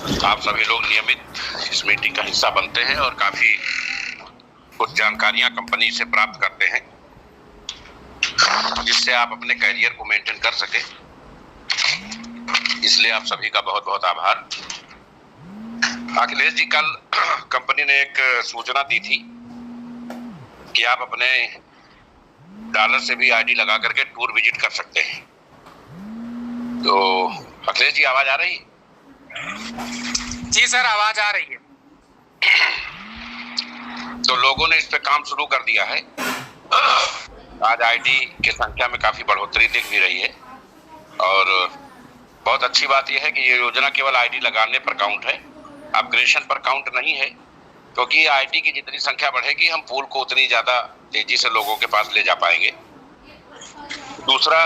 आप सभी लोग नियमित इस मीटिंग का हिस्सा बनते हैं और काफी कुछ जानकारियां कंपनी से प्राप्त करते हैं, जिससे आप अपने करियर को मेंटेन कर सके। इसलिए आप सभी का बहुत बहुत आभार। अखिलेश जी, कल कंपनी ने एक सूचना दी थी कि आप अपने डॉलर से भी आईडी लगा करके टूर विजिट कर सकते हैं। तो अखिलेश जी, आवाज आ रही है? जी सर, आवाज आ रही है। तो लोगों ने इस पे काम शुरू कर दिया है। आज आईडी की संख्या में काफी बढ़ोतरी दिख भी रही है और बहुत अच्छी बात यह है कि ये योजना केवल आईडी लगाने पर काउंट है, अपग्रेडेशन पर काउंट नहीं है, क्योंकि आईडी की जितनी संख्या बढ़ेगी हम पूल को उतनी ज्यादा तेजी से लोगों के पास ले जा पाएंगे। दूसरा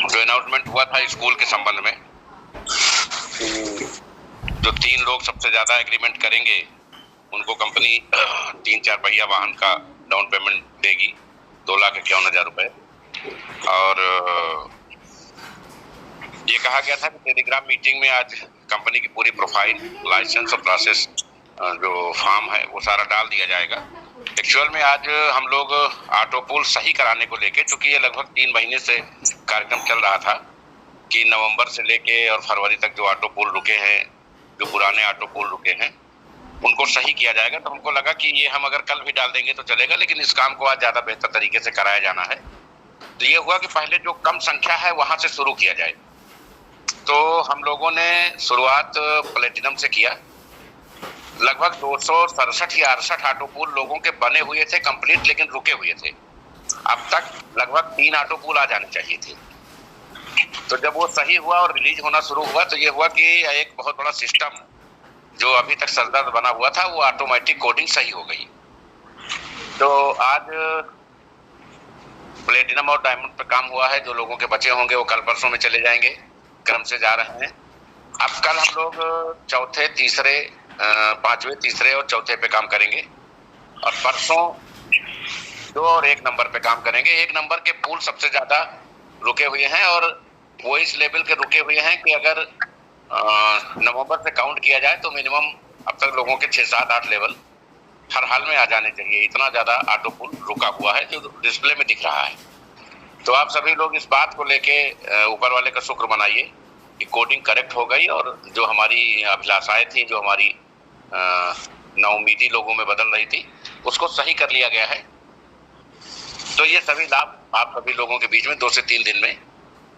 जो अनाउंसमेंट हुआ था स्कूल के संबंध में, जो 3 लोग सबसे ज्यादा एग्रीमेंट करेंगे उनको कंपनी 3-4 पहिया वाहन का डाउन पेमेंट देगी, 2,51,000 रुपए। और ये कहा गया था कि टेलीग्राम मीटिंग में आज कंपनी की पूरी प्रोफाइल, लाइसेंस और प्रोसेस जो फॉर्म है वो सारा डाल दिया जाएगा। एक्चुअल में आज हम लोग ऑटो पूल सही कराने को लेके, चूंकि ये लगभग 3 महीने से कार्यक्रम चल रहा था कि नवंबर से लेके और फरवरी तक जो ऑटो पूल रुके हैं, जो पुराने ऑटो पूल रुके हैं, उनको सही किया जाएगा। तो हमको लगा कि ये हम अगर कल भी डाल देंगे तो चलेगा, लेकिन इस काम को आज ज्यादा बेहतर तरीके से कराया जाना है। तो ये हुआ कि पहले जो कम संख्या है वहां से शुरू किया जाए। तो हम लोगों ने शुरुआत प्लेटिनम से किया। लगभग 267 या 68 ऑटो पूल लोगों के बने हुए थे कंप्लीट, लेकिन रुके हुए थे। अब तक लगभग 3 ऑटो पूल आ जाने चाहिए थे। तो जब वो सही हुआ और रिलीज होना शुरू हुआ तो ये हुआ कि एक बहुत बड़ा सिस्टम जो अभी तक सरदर्द बना हुआ था वो ऑटोमेटिक कोडिंग सही हो गई। तो आज प्लेटिनम और डायमंड पे काम हुआ है। जो लोगों के बचे होंगे वो कल परसों में चले जाएंगे, क्रम से जा रहे हैं। अब कल हम लोग चौथे, तीसरे, 5वें, तीसरे और चौथे पे काम करेंगे और परसों 2 और 1 नंबर पे काम करेंगे। 1 नंबर के पूल सबसे ज्यादा रुके हुए हैं और वो इस लेवल के रुके हुए हैं कि अगर नवंबर से काउंट किया जाए तो मिनिमम अब तक लोगों के 6, 7, 8 लेवल हर हाल में आ जाने चाहिए। इतना ज्यादा ऑटो पूल रुका हुआ है जो डिस्प्ले में दिख रहा है। तो आप सभी लोग इस बात को लेके ऊपर वाले का शुक्र मनाइए कि कोडिंग करेक्ट हो गई और जो हमारी अभिलाषाएं थी, जो हमारी नाउमीदी लोगों में बदल रही थी, उसको सही कर लिया गया है। तो ये सभी लाभ आप सभी लोगों के बीच में 2 से 3 दिन में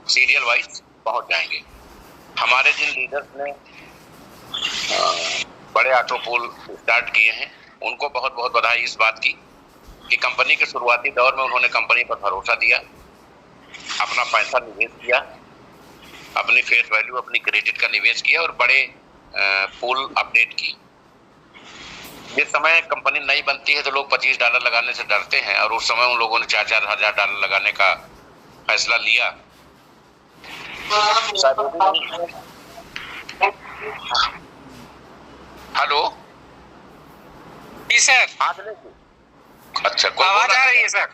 सीरियल वाइज पहुंच जाएंगे। हमारे जिन लीडर्स ने बड़े ऑटो पूल स्टार्ट किए हैं उनको बहुत बहुत बधाई इस बात की कि कंपनी के शुरुआती दौर में उन्होंने कंपनी पर भरोसा दिया, अपना पैसा निवेश किया, अपनी फेस वैल्यू, अपनी क्रेडिट का निवेश किया और बड़े पूल अपडेट की। जिस समय कंपनी नई बनती है तो लोग $25 लगाने से डरते हैं और उस समय उन लोगों ने $4,000 लगाने का फैसला लिया। हेलो जी सर। अच्छा, आवाज आ रही है सर?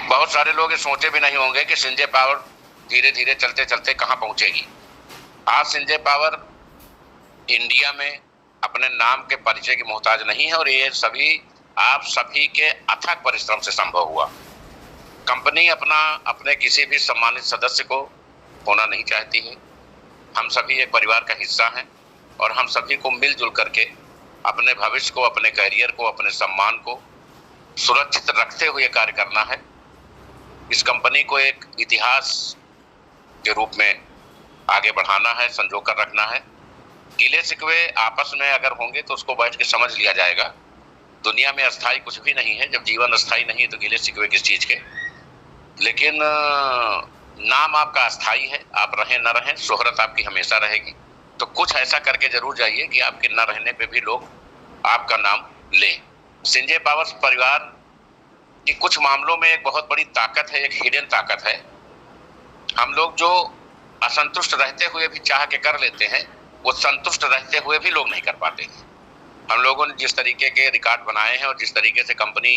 बहुत सारे लोग ये सोचे भी नहीं होंगे कि संजय पावर धीरे धीरे चलते चलते कहां पहुंचेगी। आज संजय पावर इंडिया में अपने नाम के परिचय की मोहताज नहीं है और ये सभी आप सभी के अथक परिश्रम से संभव हुआ। कंपनी अपने किसी भी सम्मानित सदस्य को होना नहीं चाहती है। हम सभी एक परिवार का हिस्सा हैं और हम सभी को मिलजुल करके अपने भविष्य को, अपने करियर को, अपने सम्मान को सुरक्षित रखते हुए कार्य करना है। इस कंपनी को एक इतिहास के रूप में आगे बढ़ाना है, संजो कर रखना है। गिले शिकवे आपस में अगर होंगे तो उसको बैठ के समझ लिया जाएगा। दुनिया में अस्थाई कुछ भी नहीं है। जब जीवन अस्थाई नहीं है तो गिले शिकवे किस चीज के। लेकिन नाम आपका अस्थाई है, आप रहें न रहें, शोहरत आपकी हमेशा रहेगी। तो कुछ ऐसा करके जरूर जाइए कि आपके न रहने पे भी लोग आपका नाम लें। संजय पावर परिवार की कुछ मामलों में एक बहुत बड़ी ताकत है, एक हिडन ताकत है। हम लोग जो असंतुष्ट रहते हुए भी चाह के कर लेते हैं, वो संतुष्ट रहते हुए भी लोग नहीं कर पाते। हम लोगों ने जिस तरीके के रिकॉर्ड बनाए हैं और जिस तरीके से कंपनी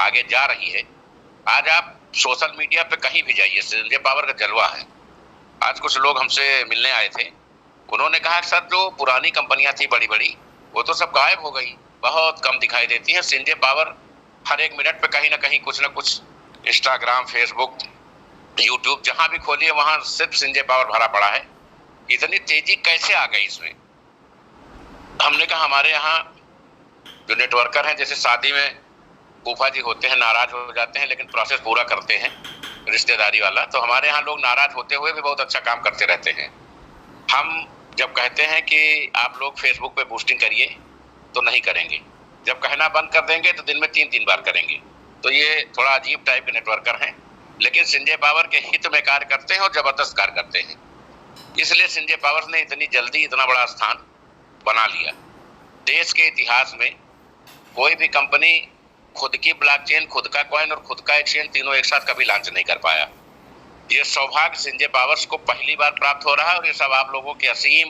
आगे जा रही है, आज आप सोशल मीडिया पे कहीं भी जाइए, संजय पावर का जलवा है। आज कुछ लोग हमसे मिलने आए थे, उन्होंने कहा सर जो पुरानी कंपनियां थी बड़ी बड़ी वो तो सब गायब हो गई, बहुत कम दिखाई देती है। संजय पावर हर एक मिनट पे कहीं ना कहीं कुछ ना कुछ, इंस्टाग्राम, फेसबुक, यूट्यूब जहां भी खोलिए वहां सिर्फ संजय पावर भरा पड़ा है। इतनी तेजी कैसे आ गई इसमें? हमने कहा हमारे यहाँ जो नेटवर्कर हैं, जैसे शादी में फूफा जी होते हैं, नाराज हो जाते हैं लेकिन प्रोसेस पूरा करते हैं, रिश्तेदारी वाला, तो हमारे यहाँ लोग नाराज होते हुए भी बहुत अच्छा काम करते रहते हैं। हम जब कहते हैं कि आप लोग फेसबुक पे पोस्टिंग करिए तो नहीं करेंगे, जब कहना बंद कर देंगे तो दिन में 3-3 बार करेंगे। तो ये थोड़ा अजीब टाइप के नेटवर्कर हैं, लेकिन संजय पावर के हित में कार्य करते हैं और जबरदस्त कार्य करते हैं। इसलिए संजय पावर ने इतनी जल्दी इतना बड़ा स्थान बना लिया। देश के इतिहास में कोई भी कंपनी खुद की ब्लॉकचेन, खुद का कॉइन और खुद का एक्सचेंज तीनों एक साथ कभी लॉन्च नहीं कर पाया। ये सौभाग्य संजय पावर्स को पहली बार प्राप्त हो रहा है और ये सब आप लोगों के असीम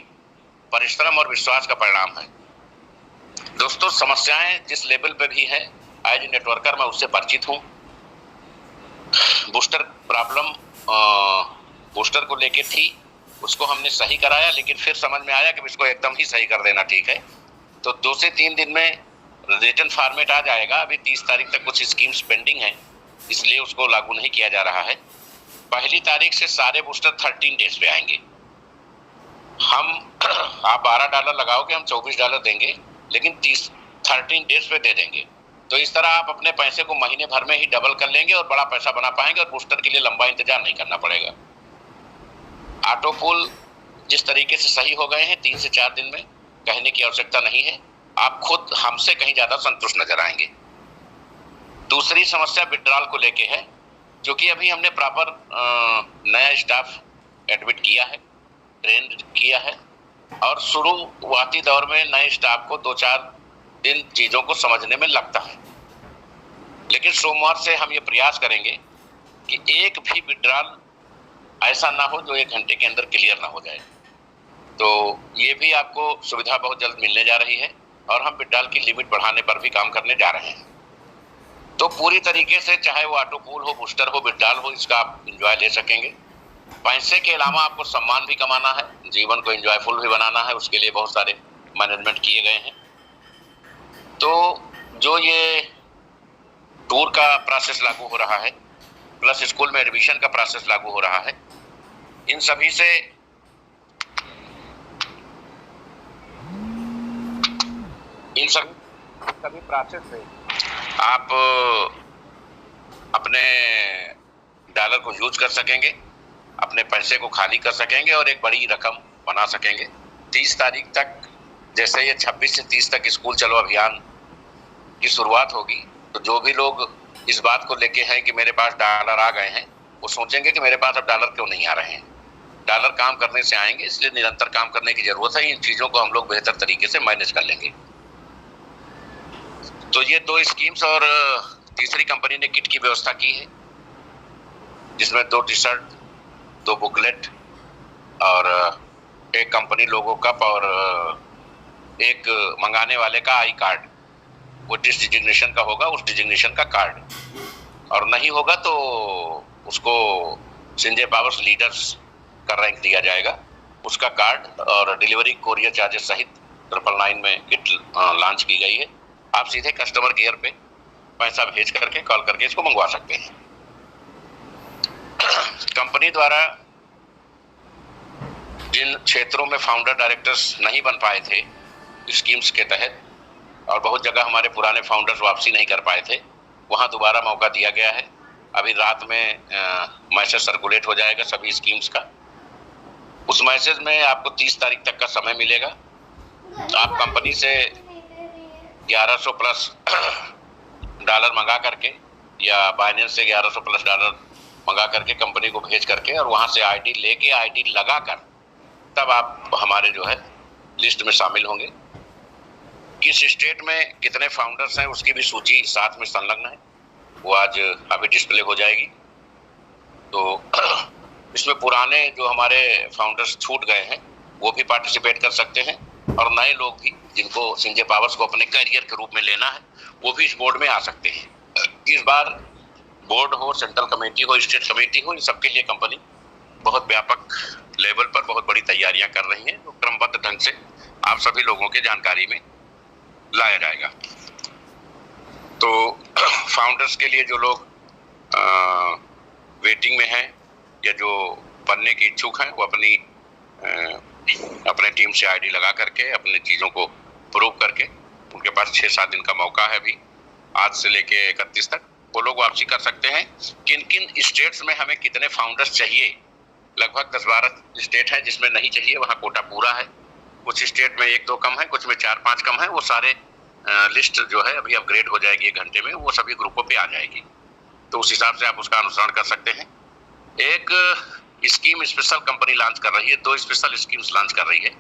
परिश्रम और विश्वास का परिणाम है। दोस्तों, समस्याएं जिस लेवल पे भी है, एज नेटवर्कर मैं उससे परिचित हूँ। बूस्टर प्रॉब्लम बूस्टर को लेके थी, उसको हमने सही कराया, लेकिन फिर समझ में आया कि इसको एकदम ही सही कर देना ठीक है। तो 2 से 3 दिन में रिटर्न फॉर्मेट आ जाएगा। अभी 30 तारीख तक कुछ स्कीम्स पेंडिंग है, इसलिए उसको लागू नहीं किया जा रहा है। पहली तारीख से सारे बूस्टर 13 डेज पे आएंगे। आप $12 लगाओगे, हम $24 देंगे, लेकिन 13 डेज पे दे देंगे। तो इस तरह आप अपने पैसे को महीने भर में ही डबल कर लेंगे और बड़ा पैसा बना पाएंगे और बूस्टर के लिए लंबा इंतजार नहीं करना पड़ेगा। ऑटो पुल जिस तरीके से सही हो गए हैं, 3 से 4 दिन में, कहने की आवश्यकता नहीं है। आप खुद हमसे कहीं ज्यादा संतुष्ट नजर आएंगे। दूसरी समस्या विड्रॉल को लेके है, क्योंकि अभी हमने प्रॉपर नया स्टाफ एडमिट किया है, ट्रेन किया है, और शुरुआती दौर में नए स्टाफ को 2-4 दिन चीजों को समझने में लगता है। लेकिन सोमवार से हम ये प्रयास करेंगे कि एक भी विड्रॉल ऐसा ना हो जो 1 घंटे के अंदर क्लियर ना हो जाए। तो ये भी आपको सुविधा बहुत जल्द मिलने जा रही है और हम विड्रॉल की लिमिट बढ़ाने पर भी काम करने जा रहे हैं। तो पूरी तरीके से चाहे वो ऑटो पूल हो, बूस्टर हो, विड्रॉल हो, इसका आप एंजॉय ले सकेंगे। पैसे के अलावा आपको सम्मान भी कमाना है, जीवन को एंजॉयफुल भी बनाना है, उसके लिए बहुत सारे मैनेजमेंट किए गए हैं। तो जो ये टूर का प्रोसेस लागू हो रहा है, प्लस स्कूल में एडमिशन का प्रोसेस लागू हो रहा है, इन सभी से सभी प्रोसेस से आप अपने डॉलर को यूज कर सकेंगे, अपने पैसे को खाली कर सकेंगे और एक बड़ी रकम बना सकेंगे। 30 तारीख तक, जैसे ये 26 से 30 तक स्कूल चलो अभियान की शुरुआत होगी, तो जो भी लोग इस बात को लेके हैं कि मेरे पास डॉलर आ गए हैं, वो सोचेंगे कि मेरे पास अब डॉलर क्यों नहीं आ रहे हैं। डॉलर काम करने से आएंगे, इसलिए निरंतर काम करने की जरूरत है। इन चीजों को हम लोग बेहतर तरीके से मैनेज कर लेंगे। तो ये 2 स्कीम्स और तीसरी कंपनी ने किट की व्यवस्था की है, जिसमें 2 टी-शर्ट, 2 बुकलेट और एक कंपनी लोगो कप और एक मंगाने वाले का आई कार्ड, वो जिस डिजिग्नेशन का होगा उस डिजिग्नेशन का कार्ड, और नहीं होगा तो उसको संजय पावर्स लीडर्स का रैंक दिया जाएगा, उसका कार्ड और डिलीवरी कोरियर चार्जेस सहित 999 में किट लॉन्च की गई है। आप सीधे कस्टमर केयर पे पैसा भेज करके, कॉल करके इसको मंगवा सकते हैं। कंपनी द्वारा जिन क्षेत्रों में फाउंडर डायरेक्टर्स नहीं बन पाए थे स्कीम्स के तहत, और बहुत जगह हमारे पुराने फाउंडर्स वापसी नहीं कर पाए थे, वहां दोबारा मौका दिया गया है। अभी रात में मैसेज सर्कुलेट हो जाएगा सभी स्कीम्स का। उस मैसेज में आपको 30 तारीख तक का समय मिलेगा। आप कंपनी से 1100 प्लस डॉलर मंगा करके या बाइनेंस से 1100 प्लस डॉलर मंगा करके कंपनी को भेज करके और वहां से आईडी लेके, आईडी लगा कर, तब आप हमारे जो है लिस्ट में शामिल होंगे। किस स्टेट में कितने फाउंडर्स हैं उसकी भी सूची साथ में संलग्न है, वो आज अभी डिस्प्ले हो जाएगी। तो इसमें पुराने जो हमारे फाउंडर्स छूट गए हैं वो भी पार्टिसिपेट कर सकते हैं, और नए लोग भी जिनको संजय पावर्स को अपने करियर के रूप में लेना है वो भी इस बोर्ड में आ सकते हैं। इस बार बोर्ड हो, सेंट्रल कमेटी हो, स्टेट कमेटी हो, इन सबके लिए कंपनी बहुत व्यापक बड़ी तैयारियां कर रही हैं, जो क्रमबद्ध ढंग से आप सभी लोगों के जानकारी में लाया जाएगा। तो फाउंडर्स के लिए जो लोग वेटिंग में हैं या जो बनने के इच्छुक हैं, वो अपने टीम से आईडी लगा करके अपने चीज़ों को प्रूव करके, उनके पास 6-7 दिन का मौका है अभी, आज से लेके 31 तक वो लोग वापसी कर सकते हैं। किन किन स्टेट्स में हमें कितने फाउंडर्स चाहिए, लगभग 10-12 स्टेट है जिसमें नहीं चाहिए, वहाँ कोटा पूरा है। कुछ स्टेट में 1-2 कम है, कुछ में 4-5 कम है। वो सारे लिस्ट जो है अभी अपग्रेड हो जाएगी 1 घंटे में, वो सभी ग्रुपों पे आ जाएगी, तो उस हिसाब से आप उसका अनुसरण कर सकते हैं। एक स्कीम स्पेशल कंपनी लॉन्च कर रही है, 2 स्पेशल स्कीम्स लॉन्च कर रही है।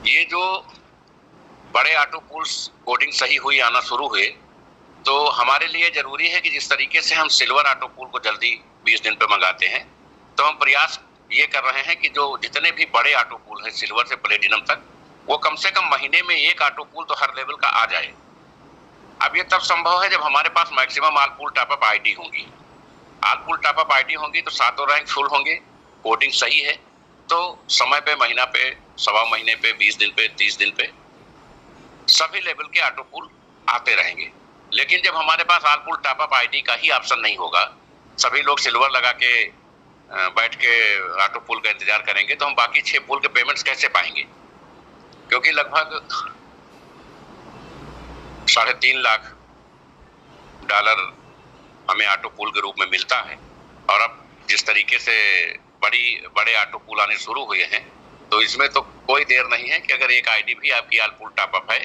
ये जो बड़े ऑटो पूल्स कोडिंग सही हुई, आना शुरू हुए, तो हमारे लिए जरूरी है कि जिस तरीके से हम सिल्वर ऑटो पूल को जल्दी 20 दिन पे मंगाते हैं, तो हम प्रयास ये कर रहे हैं कि जो जितने भी बड़े ऑटो पूल हैं सिल्वर से प्लेटिनम तक, वो कम से कम महीने में 1 ऑटो पूल तो हर लेवल का आ जाए। अब ये तब संभव है जब हमारे पास maximum all pool top up ID होंगी। All pool top up ID होंगी तो 7 रैंक फुल होंगे, कोडिंग सही है, तो समय पे, महीना पे, सवा महीने पे, 20 दिन पे, 30 दिन पे सभी लेवल के ऑटो पूल आते रहेंगे। लेकिन जब हमारे पास all pool top up ID का ही ऑप्शन नहीं होगा, सभी लोग सिल्वर लगा के बैठ के ऑटो पूल का इंतजार करेंगे, तो हम बाकी 6 पूल के पेमेंट्स कैसे पाएंगे? क्योंकि लगभग $3.5 लाख हमें ऑटो पूल के रूप में मिलता है। और अब जिस तरीके से बड़े ऑटो पूल आने शुरू हुए हैं, तो इसमें तो कोई देर नहीं है कि अगर एक आईडी भी आपकी ऑल पूल टॉप अप है,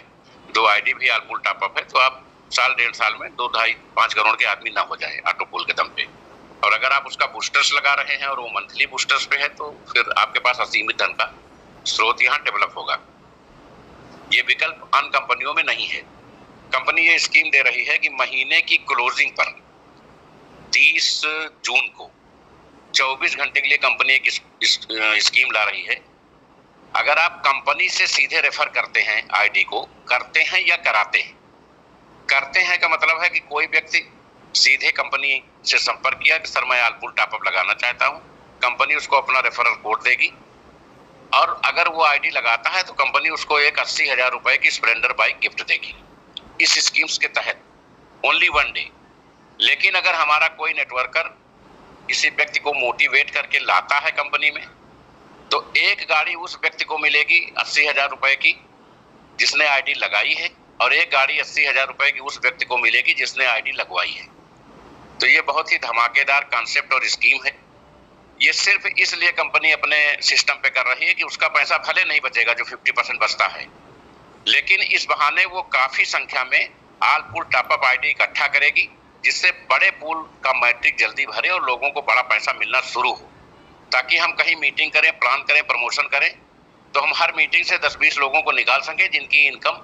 2 आईडी भी ऑल पूल टॉप अप है, तो आप साल 1.5 साल में 2-2.5-5 करोड़ के आदमी ना हो जाए ऑटो पूल के दम पे। और अगर आप उसका बूस्टर्स लगा रहे हैं और वो मंथली बूस्टर्स पे है, तो फिर आपके पास असीमित धन का स्रोत यहाँ डेवलप होगा। ये विकल्प अन्य कंपनियों में नहीं है। कंपनी ये स्कीम दे रही है कि महीने की क्लोजिंग पर 30 जून को 24 घंटे के लिए कंपनी एक स्कीम ला रही है। अगर आप कंपनी से सीधे रेफर करते हैं आईडी को, करते हैं या कराते हैं, करते हैं का मतलब है कि कोई व्यक्ति सीधे कंपनी से संपर्क किया कि सर मैं ऑल पूल टॉप अप लगाना चाहता हूं, कंपनी उसको अपना रेफरल कोड देगी, और अगर वो आईडी लगाता है तो कंपनी उसको एक 80,000 रुपए की स्प्लेंडर बाइक गिफ्ट देगी इस स्कीम्स के तहत, ओनली 1 डे। लेकिन अगर हमारा कोई नेटवर्कर किसी व्यक्ति को मोटिवेट करके लाता है कंपनी में, तो एक गाड़ी उस व्यक्ति को मिलेगी 80,000 रुपए की जिसने आईडी लगाई है, और एक गाड़ी 80,000 रुपए की उस व्यक्ति को मिलेगी जिसने आईडी लगवाई है। तो ये बहुत ही धमाकेदार कॉन्सेप्ट और स्कीम है। ये सिर्फ इसलिए कंपनी अपने सिस्टम पे कर रही है कि उसका पैसा भले नहीं बचेगा जो 50% बचता है, लेकिन इस बहाने वो काफी संख्या में all pool top up ID इकट्ठा करेगी, जिससे बड़े पूल का मैट्रिक जल्दी भरे और लोगों को बड़ा पैसा मिलना शुरू हो, ताकि हम कहीं मीटिंग करें, प्लान करें, प्रमोशन करें, तो हम हर मीटिंग से 10-20 लोगों को निकाल सकें जिनकी इनकम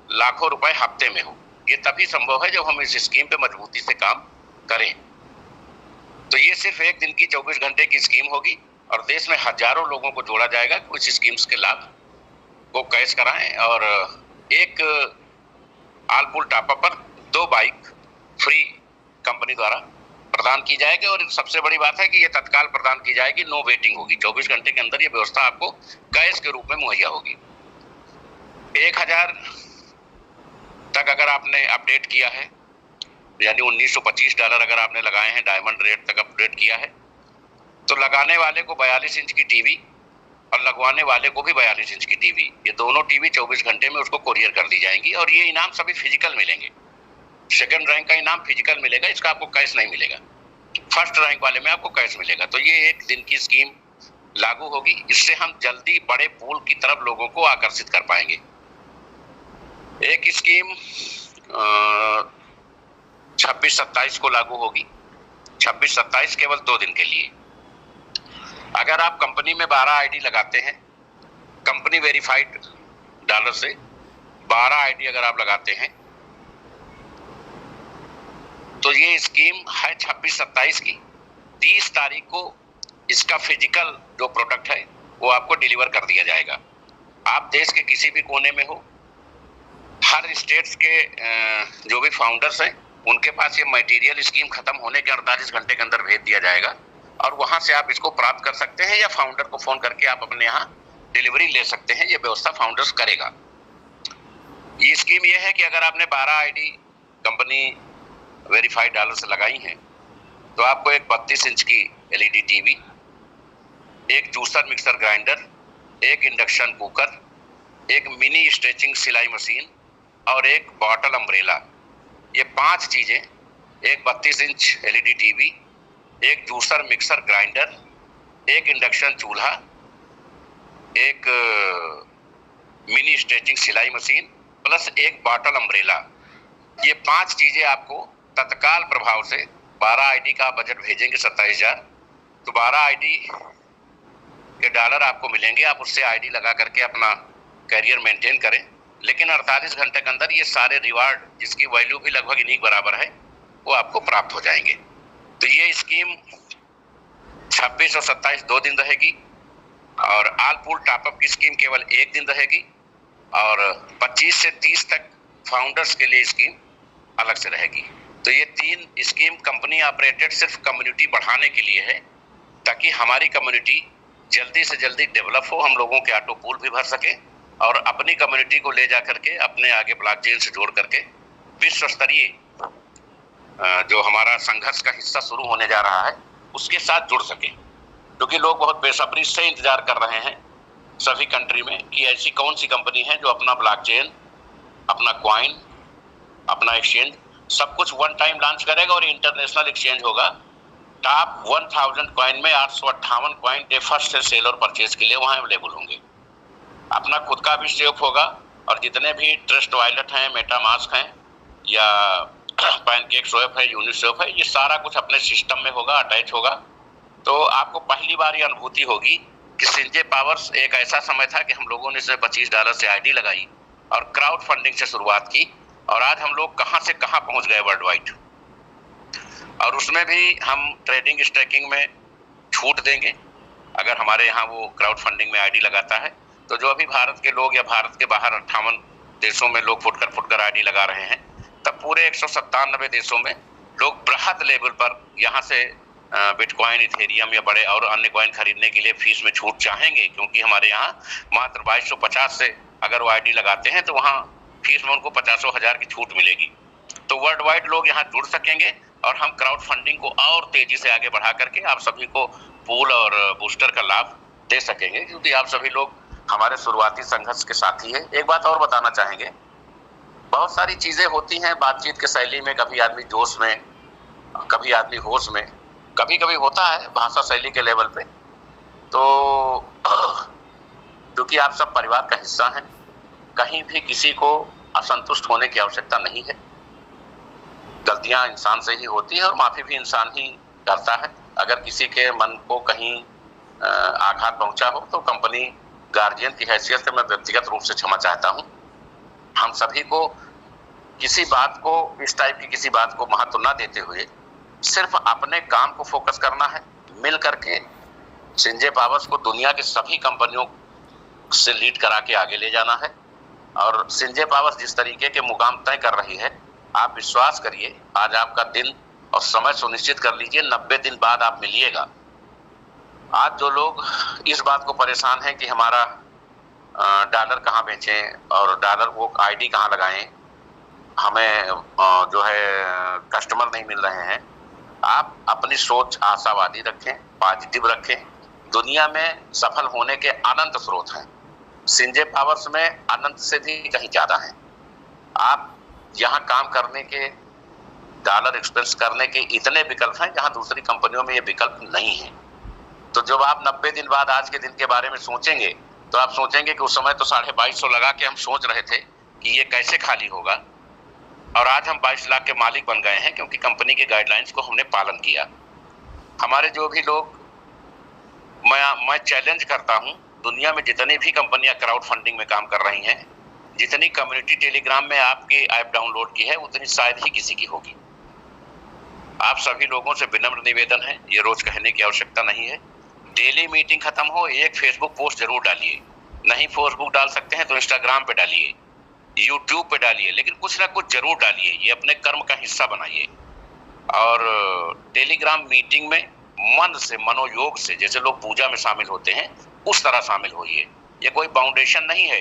लाखों रुपए हफ्ते में हो। ये तभी संभव है जब हम इस स्कीम पे मजबूती से काम करें। तो ये सिर्फ 1 दिन की 24 घंटे की स्कीम होगी और देश में हजारों लोगों को जोड़ा जाएगा कुछ स्कीम्स के लाभ को कैश कराएं, और एक ऑल पूल टॉप अप पर 2 बाइक फ्री कंपनी द्वारा प्रदान की जाएगी। और सबसे बड़ी बात है कि ये तत्काल प्रदान की जाएगी, नो वेटिंग होगी। 24 घंटे के अंदर ये व्यवस्था आपको कैश के रूप में मुहैया होगी। 1000 तक अगर आपने अपडेट किया है, यानी $1925 अगर आपने लगाए हैं, डायमंड रेट तक अपडेट किया है, तो लगाने वाले को 42 इंच की टीवी और लगवाने वाले को भी 42 इंच की टीवी, ये दोनों टीवी 24 घंटे में उसको कोरियर कर दी जाएंगी। और ये इनाम सभी फिजिकल मिलेंगे। सेकंड रैंक का इनाम फिजिकल मिलेगा, इसका आपको कैश नहीं मिलेगा। फर्स्ट रैंक वाले में आपको कैश मिलेगा। तो ये 1 दिन की स्कीम लागू होगी। इससे हम जल्दी बड़े पूल की तरफ लोगों को आकर्षित कर पाएंगे। एक स्कीम 26-27 को लागू होगी। 26-27 केवल 2 दिन के लिए। अगर आप कंपनी में 12 आईडी लगाते हैं, कंपनी वेरीफाइड डॉलर से 12 आईडी अगर आप लगाते हैं, तो ये स्कीम है 26-27 की। 30 तारीख को इसका फिजिकल जो प्रोडक्ट है वो आपको डिलीवर कर दिया जाएगा। आप देश के किसी भी कोने में हो, हर स्टेट्स के जो भी फाउंडर्स हैं उनके पास ये मटेरियल स्कीम खत्म होने के 48 घंटे के अंदर भेज दिया जाएगा। और वहां से आप इसको प्राप्त कर सकते हैं, या फाउंडर को फोन करके आप अपने यहाँ डिलीवरी ले सकते हैं। ये व्यवस्था फाउंडर्स करेगा। ये स्कीम ये है कि अगर आपने 12 आईडी कंपनी वेरीफाइड डॉलर से लगाई हैं तो आपको एक 32 इंच की एलईडी टीवी, एक जूसर मिक्सर ग्राइंडर, एक इंडक्शन कुकर, एक मिनी स्ट्रेचिंग सिलाई मशीन और एक बॉटल अम्ब्रेला, ये 5 चीजें, एक 32 इंच एलईडी टीवी, एक जूसर मिक्सर ग्राइंडर, एक इंडक्शन चूल्हा, एक मिनी स्ट्रेचिंग सिलाई मशीन प्लस एक बॉटल अम्ब्रेला, ये 5 चीजें आपको तत्काल प्रभाव से 12 आईडी का बजट भेजेंगे 27,000, तो 12 आईडी के डॉलर आपको मिलेंगे। आप उससे आईडी लगा करके अपना करियर मेंटेन करें, लेकिन 48 घंटे के अंदर ये सारे रिवार्ड, जिसकी वैल्यू भी लगभग इन्हीं बराबर है, वो आपको प्राप्त हो जाएंगे। तो ये स्कीम 26 और 27 2 दिन रहेगी, और ऑल पूल टॉपअप की स्कीम केवल 1 दिन रहेगी, और 25 से 30 तक फाउंडर्स के लिए स्कीम अलग से रहेगी। तो ये 3 स्कीम कंपनी ऑपरेटेड सिर्फ कम्युनिटी बढ़ाने के लिए है, ताकि हमारी कम्युनिटी जल्दी से जल्दी डेवलप हो, हम लोगों के ऑटो पूल भी भर सके और अपनी कम्युनिटी को ले जा करके अपने आगे ब्लॉकचेन से जोड़ करके विश्व स्तरीय जो हमारा संघर्ष का हिस्सा शुरू होने जा रहा है उसके साथ जुड़ सके। क्योंकि लोग बहुत बेसब्री से इंतजार कर रहे हैं सभी कंट्री में कि ऐसी कौन सी कंपनी है जो अपना ब्लॉकचेन, अपना कॉइन, अपना एक्सचेंज सब कुछ वन टाइम लॉन्च करेगा और इंटरनेशनल एक्सचेंज होगा। टॉप 1000 कॉइन में 858 कॉइन डे फर्स्ट सेल और परचेज के लिए वहाँ अवेलेबल होंगे। अपना खुद का भी सेफ होगा, और जितने भी ट्रस्ट वॉलेट हैं, मेटामास्क हैं या पैनकेक स्वैप है, यूनिस्वैप है, ये सारा कुछ अपने सिस्टम में होगा, अटैच होगा। तो आपको पहली बार ये अनुभूति होगी कि सिंजे पावर्स एक ऐसा समय था कि हम लोगों ने इसमें $25 से आईडी लगाई और क्राउड फंडिंग से शुरुआत की, और आज हम लोग कहां से कहां पहुंच गए वर्ल्ड वाइड। और उसमें भी हम ट्रेडिंग स्टैकिंग में छूट देंगे अगर हमारे यहाँ वो क्राउड फंडिंग में आईडी लगाता है। तो जो अभी भारत के लोग या भारत के बाहर 58 देशों में लोग फुटकर आईडी लगा रहे हैं, तब पूरे 197 देशों में लोग बृहद लेवल पर यहाँ से बिटकॉइन, इथेरियम या बड़े और अन्य कॉइन खरीदने के लिए फीस में छूट चाहेंगे, क्योंकि हमारे यहाँ मात्र 2250 से अगर वो आईडी लगाते हैं तो वहाँ फीस में उनको 50,000 की छूट मिलेगी। तो वर्ल्ड वाइड लोग यहाँ जुड़ सकेंगे और हम क्राउड फंडिंग को और तेजी से आगे बढ़ा करके आप सभी को पूल और बूस्टर का लाभ दे सकेंगे, क्योंकि आप सभी लोग हमारे शुरुआती संघर्ष के साथी है। एक बात और बताना चाहेंगे, बहुत सारी चीजें होती हैं बातचीत के शैली में, कभी आदमी जोश में, कभी आदमी होश में, कभी कभी होता है भाषा शैली के लेवल पे। तो क्योंकि आप सब परिवार का हिस्सा हैं, कहीं भी किसी को असंतुष्ट होने की आवश्यकता नहीं है। गलतियां इंसान से ही होती है और माफी भी इंसान ही करता है। अगर किसी के मन को कहीं आघात पहुंचा हो तो कंपनी गार्जियन की हैसियत से मैं व्यक्तिगत रूप से क्षमा चाहता हूं। हम सभी को किसी बात को, इस टाइप की किसी बात को महत्व न देते हुए सिर्फ अपने काम को फोकस करना है। मिल करके सिंजे पावर्स को दुनिया की सभी कंपनियों से लीड करा के आगे ले जाना है। और सिंजे पावर्स जिस तरीके के मुकाम तय कर रही है, आप विश्वास करिए, आज आपका दिन और समय सुनिश्चित कर लीजिए, 90 दिन बाद आप मिलिएगा। आज जो लोग इस बात को परेशान हैं कि हमारा डॉलर कहाँ बेचें और डॉलर वो आईडी कहाँ लगाएं, हमें जो है कस्टमर नहीं मिल रहे हैं, आप अपनी सोच आशावादी रखें, पॉजिटिव रखें। दुनिया में सफल होने के अनंत स्रोत हैं, सिंजे पावर्स में अनंत से भी कहीं ज्यादा हैं। आप यहाँ काम करने के, डॉलर एक्सपेंस करने के इतने विकल्प हैं जहाँ दूसरी कंपनियों में ये विकल्प नहीं है। तो जब आप 90 दिन बाद आज के दिन के बारे में सोचेंगे तो आप सोचेंगे कि उस समय तो 2250 लगा के हम सोच रहे थे कि ये कैसे खाली होगा, और आज हम 22 लाख के मालिक बन गए हैं क्योंकि कंपनी के गाइडलाइंस को हमने पालन किया। हमारे जो भी लोग, मैं चैलेंज करता हूं, दुनिया में जितनी भी कंपनियां क्राउड फंडिंग में काम कर रही हैं, जितनी कम्युनिटी टेलीग्राम में आपकी ऐप डाउनलोड की है उतनी शायद ही किसी की होगी। आप सभी लोगों से विनम्र निवेदन है, ये रोज कहने की आवश्यकता नहीं है, डेली मीटिंग खत्म हो एक फेसबुक पोस्ट जरूर डालिए। नहीं फेसबुक डाल सकते हैं तो इंस्टाग्राम पे डालिए, यूट्यूब पे डालिए, लेकिन कुछ ना कुछ जरूर डालिए, ये अपने कर्म का हिस्सा बनाइए। और टेलीग्राम मीटिंग में मन से, मनोयोग से, जैसे लोग पूजा में शामिल होते हैं उस तरह शामिल होइए। ये कोई फाउंडेशन नहीं है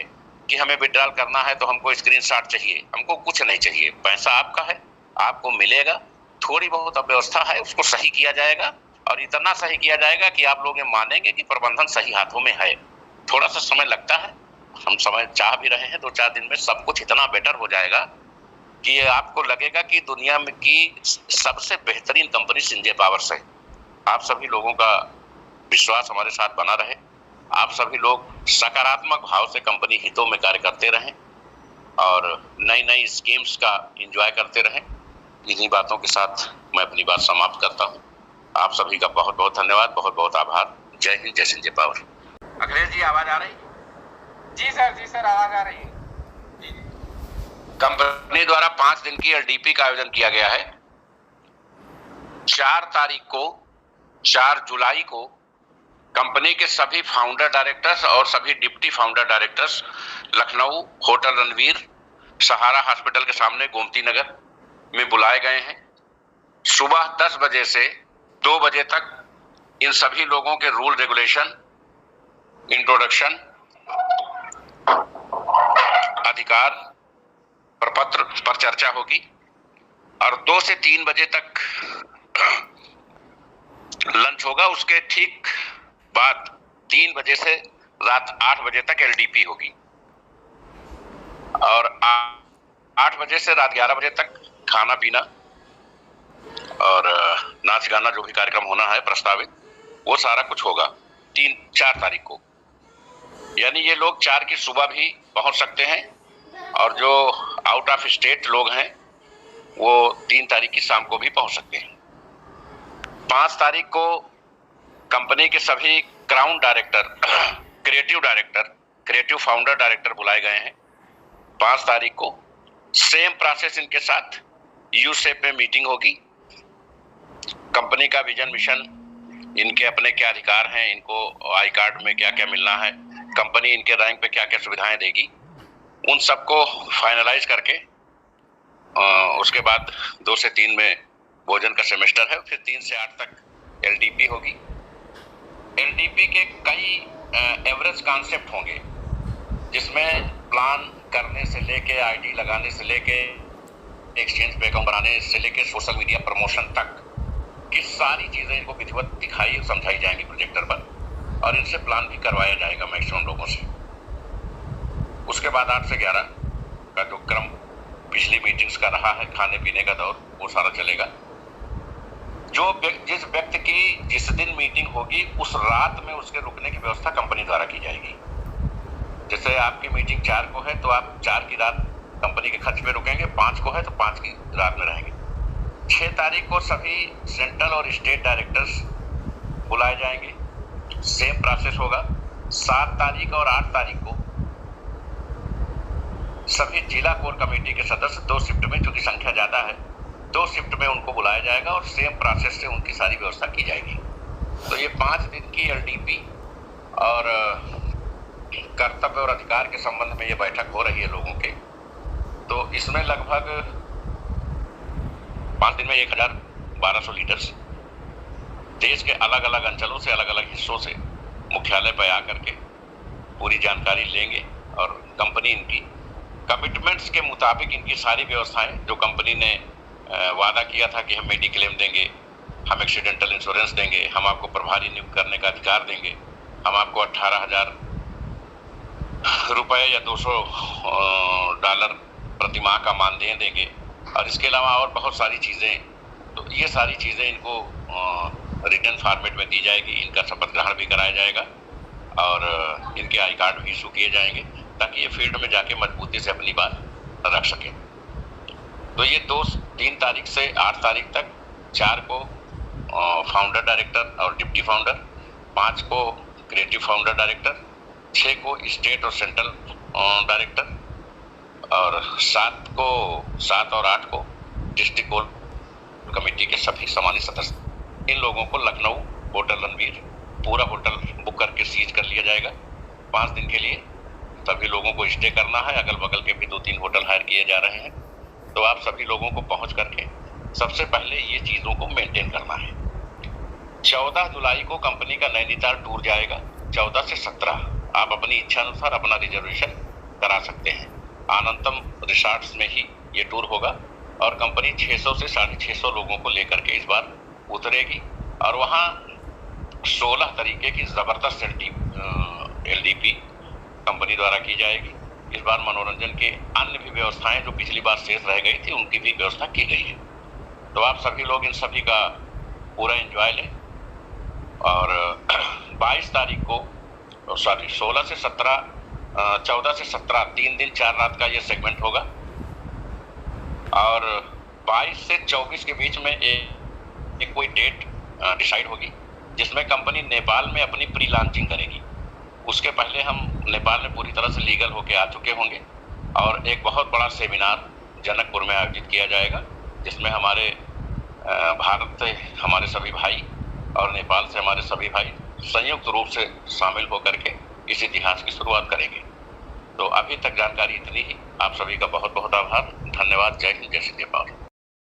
कि हमें विड्रॉल करना है तो हमको स्क्रीनशॉट चाहिए, हमको कुछ नहीं चाहिए। पैसा आपका है, आपको मिलेगा। थोड़ी बहुत अव्यवस्था है, उसको सही किया जाएगा, और इतना सही किया जाएगा कि आप लोग ये मानेंगे कि प्रबंधन सही हाथों में है। थोड़ा सा समय लगता है, हम समय चाह भी रहे हैं, 2-4 दिन में सब कुछ इतना बेटर हो जाएगा कि आपको लगेगा कि दुनिया में की सबसे बेहतरीन कंपनी संजय पावर्स है। आप सभी लोगों का विश्वास हमारे साथ बना रहे, आप सभी लोग सकारात्मक भाव से कंपनी हितों में कार्य करते रहें और नई नई स्कीम्स का एंजॉय करते रहें। इन्हीं बातों के साथ मैं अपनी बात समाप्त करता हूं। आप सभी का बहुत बहुत धन्यवाद, बहुत बहुत आभार। जय हिंद, जय संजय पावर। अखिलेश जी, आवाज आ रही? जी सर आवाज आ रही है। कंपनी द्वारा 5 दिन की एलडीपी का आयोजन किया गया है। 4 जुलाई को कंपनी के सभी फाउंडर डायरेक्टर्स और सभी deputy founder directors Lucknow hotel Ranveer, Sahara hospital के सामने गोमती नगर में बुलाए गए हैं। सुबह 10 बजे से 2 बजे तक इन सभी लोगों के रूल रेगुलेशन, इंट्रोडक्शन, अधिकार प्रपत्र पर चर्चा होगी और 2 से 3 बजे तक लंच होगा। उसके ठीक बाद 3 बजे से रात 8 बजे तक एलडीपी होगी और 8 बजे से रात 11 बजे तक खाना पीना और नाच गाना, जो भी कार्यक्रम होना है प्रस्तावित, वो सारा कुछ होगा 3-4 तारीख को। यानी ये लोग 4 की सुबह भी पहुंच सकते हैं और जो आउट ऑफ स्टेट लोग हैं वो 3 तारीख की शाम को भी पहुंच सकते हैं। 5 तारीख को कंपनी के सभी crown director, creative director, creative founder director बुलाए गए हैं। 5 तारीख को सेम प्रोसेस इनके साथ यू शेप में मीटिंग होगी। कंपनी का विजन, मिशन, इनके अपने क्या अधिकार हैं, इनको आई कार्ड में क्या क्या मिलना है, कंपनी इनके रैंक पे क्या क्या सुविधाएं देगी, उन सबको फाइनलाइज करके उसके बाद 2 से 3 में भोजन का सेमेस्टर है। फिर 3 से 8 तक एलडीपी होगी। एलडीपी के कई एवरेज कॉन्सेप्ट होंगे जिसमें प्लान करने से लेके, आईडी लगाने से लेके, एक्सचेंज पे अकाउंट बनाने से लेके सोशल मीडिया प्रमोशन तक की सारी चीजें इनको विधिवत दिखाई और समझाई जाएंगी प्रोजेक्टर पर, और इनसे प्लान भी करवाया जाएगा मैक्सिमम लोगों से। उसके बाद 8 से 11 का जो क्रम पिछली मीटिंग्स का रहा है, खाने पीने का दौर, वो सारा चलेगा। जिस व्यक्ति की जिस दिन मीटिंग होगी उस रात में उसके रुकने की व्यवस्था कंपनी द्वारा की जाएगी। जैसे आपकी मीटिंग 4 को है तो आप 4 की रात कंपनी के खर्च पे रुकेंगे, 5 को है तो 5 की रात में रहेंगे। 6 तारीख को सभी सेंट्रल और स्टेट डायरेक्टर्स बुलाए जाएंगे, सेम प्रोसेस होगा। 7 तारीख और 8 तारीख को सभी जिला कोर कमेटी के सदस्य 2 शिफ्ट में, क्योंकि संख्या ज्यादा है, 2 शिफ्ट में उनको बुलाया जाएगा और सेम प्रोसेस से उनकी सारी व्यवस्था की जाएगी। तो ये 5 दिन की एलडीपी और कर्तव्य और अधिकार के संबंध में ये बैठक हो रही है लोगों के। तो इसमें लगभग 5 दिन में 1200 लीडर्स देश के अलग अलग अंचलों से, अलग अलग हिस्सों से मुख्यालय पर आकर के पूरी जानकारी लेंगे और कंपनी इनकी कमिटमेंट्स के मुताबिक इनकी सारी व्यवस्थाएं, जो कंपनी ने वादा किया था कि हम मेडिक्लेम देंगे, हम एक्सीडेंटल इंश्योरेंस देंगे, हम आपको प्रभारी नियुक्त करने का अधिकार देंगे, हम आपको 18,000 रुपए या $200 प्रति माह का मानदेय देंगे, और इसके अलावा और बहुत सारी चीज़ें। तो ये सारी चीज़ें इनको रिटर्न फॉर्मेट में दी जाएगी। इनका शपथ ग्रहण भी कराया जाएगा और इनके आई कार्ड भी इशू किए जाएंगे ताकि ये फील्ड में जाके मजबूती से अपनी बात रख सकें। तो ये 3 तारीख से 8 तारीख तक 4 को फाउंडर डायरेक्टर और डिप्टी फाउंडर, 5 को क्रिएटिव फाउंडर डायरेक्टर, 6 को स्टेट और सेंट्रल डायरेक्टर, और 7 और 8 को डिस्ट्रिक्ट कोर कमेटी के सभी सम्मानित सदस्य। इन लोगों को लखनऊ होटल रणवीर पूरा होटल बुक करके सीज कर लिया जाएगा 5 दिन के लिए। सभी लोगों को स्टे करना है, अगल बगल के भी 2-3 होटल हायर किए जा रहे हैं। तो आप सभी लोगों को पहुंच करके सबसे पहले ये चीज़ों को मेंटेन करना है। 14 जुलाई को कंपनी का नैनीताल टूर जाएगा। 14 से 17 आप अपनी इच्छा अनुसार अपना रिजर्वेशन करा सकते हैं। आनंदम रिसॉर्ट्स में ही ये टूर होगा और कंपनी 600 से 650 लोगों को लेकर के इस बार उतरेगी और वहाँ 16 तरीके की जबरदस्त LDP कंपनी द्वारा की जाएगी। इस बार मनोरंजन के अन्य भी व्यवस्थाएं जो पिछली बार शेष रह गई थी उनकी भी व्यवस्था की गई है। तो आप सभी लोग इन सभी का पूरा एंजॉय लें। और 22 तारीख को 16 से 17 14 से 17 3 दिन 4 रात का ये सेगमेंट होगा और 22 से 24 के बीच में एक कोई डेट डिसाइड होगी जिसमें कंपनी नेपाल में अपनी प्री लॉन्चिंग करेगी। उसके पहले हम नेपाल में पूरी तरह से लीगल होके आ चुके होंगे और एक बहुत बड़ा सेमिनार जनकपुर में आयोजित किया जाएगा जिसमें हमारे भारत से हमारे सभी भाई और नेपाल से हमारे सभी भाई संयुक्त रूप से शामिल होकर के इस इतिहास की शुरुआत करेंगे। तो अभी तक जानकारी इतनी ही। आप सभी का बहुत बहुत आभार, धन्यवाद। जय हिंद, जय सिंह, जय भारत।